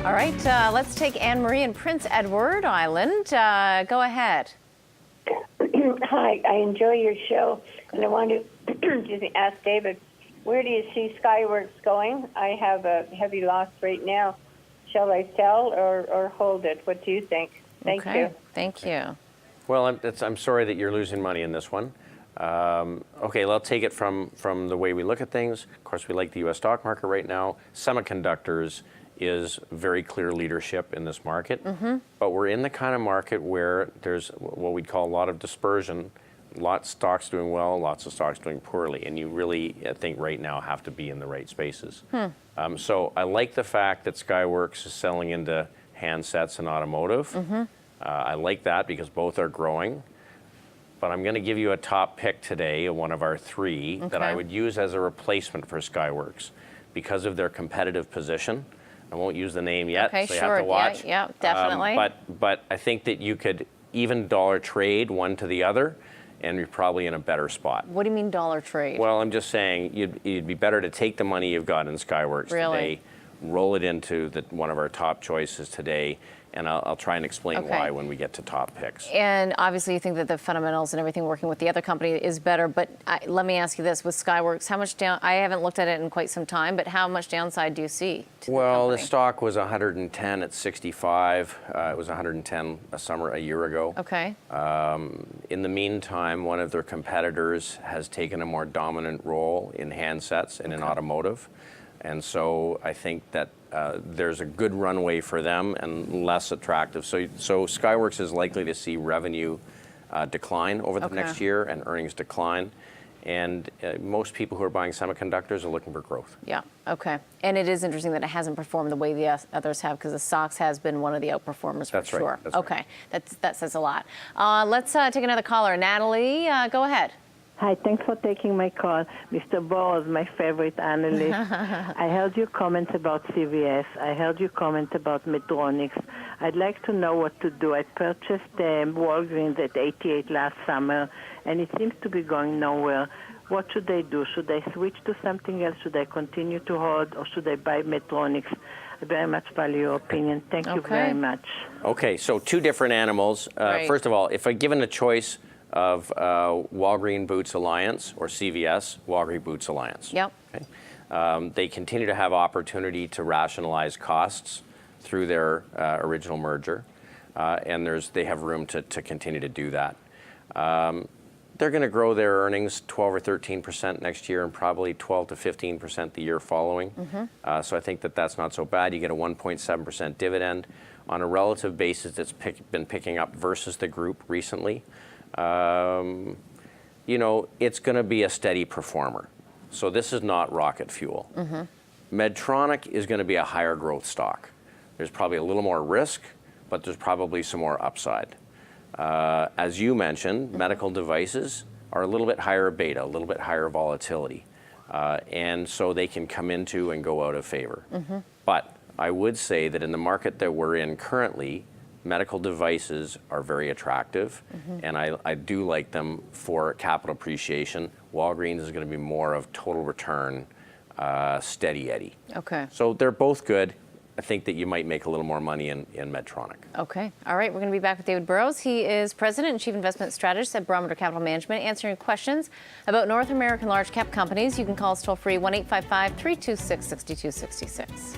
All right, let's take Anne Marie in Prince Edward Island. Go ahead. Hi, I enjoy your show, and I want to ask David, where do you see Skyworks going? I have a heavy loss right now. Shall I sell or hold it? What do you think? Thank you. Thank you. Well, I'm sorry that you're losing money in this one. Okay, I'll take it from the way we look at things. Of course, we like the U.S. stock market right now. Semiconductors is very clear leadership in this market, but we're in the kind of market where there's what we'd call a lot of dispersion. Lots of stocks doing well, lots of stocks doing poorly, and you really, I think, right now have to be in the right spaces. So I like the fact that Skyworks is selling into handsets and automotive. I like that because both are growing. But I'm going to give you a top pick today, one of our three, that I would use as a replacement for Skyworks because of their competitive position. I won't use the name yet, so you have to watch. Yeah, definitely. But I think that you could even dollar trade one to the other, and you're probably in a better spot. What do you mean dollar trade? Well, I'm just saying you'd be better to take the money you've got in Skyworks today, roll it into one of our top choices today, and I'll try and explain why when we get to top picks. And obviously you think that the fundamentals and everything working with the other company is better, but let me ask you this, with Skyworks, how much down, I haven't looked at it in quite some time, but how much downside do you see to the stock was 110 at 65. It was 110 a year ago. Okay. In the meantime, one of their competitors has taken a more dominant role in handsets and in automotive. And so I think that there's a good runway for them and less attractive. So Skyworks is likely to see revenue decline over the next year and earnings decline. And most people who are buying semiconductors are looking for growth. Yeah, okay. And it is interesting that it hasn't performed the way the others have, because the stocks has been one of the outperformers for sure. That's okay, that says a lot. Let's take another caller. Natalie, go ahead. Hi, thanks for taking my call. Mr. Burrows, my favorite analyst. I heard your comments about CVS. I heard your comment about Medtronics. I'd like to know what to do. I purchased Walgreens at 88 last summer, and it seems to be going nowhere. What should I do? Should I switch to something else? Should I continue to hold, or should I buy Medtronics? I very much value your opinion. Thank you very much. Okay, so two different animals. First of all, if I given a choice of Walgreens Boots Alliance or CVS, Walgreens Boots Alliance. Yep. Okay. They continue to have opportunity to rationalize costs through their original merger, and they have room to continue to do that. They're going to grow their earnings 12 or 13% next year and probably 12 to 15% the year following. So I think that's not so bad. You get a 1.7% dividend. On a relative basis, it's been picking up versus the group recently. You know, it's going to be a steady performer. So this is not rocket fuel. Medtronic is going to be a higher growth stock. There's probably a little more risk, but there's probably some more upside. As you mentioned, medical devices are a little bit higher beta, a little bit higher volatility. And so they can come into and go out of favor. But I would say that in the market that we're in currently, medical devices are very attractive, and I do like them for capital appreciation. Walgreens is going to be more of total return, steady Eddie. Okay. So they're both good. I think that you might make a little more money in Medtronic. Okay. All right. We're going to be back with David Burrows. He is President and Chief Investment Strategist at Barometer Capital Management, answering questions about North American large cap companies. You can call us toll free 1-855-326-6266.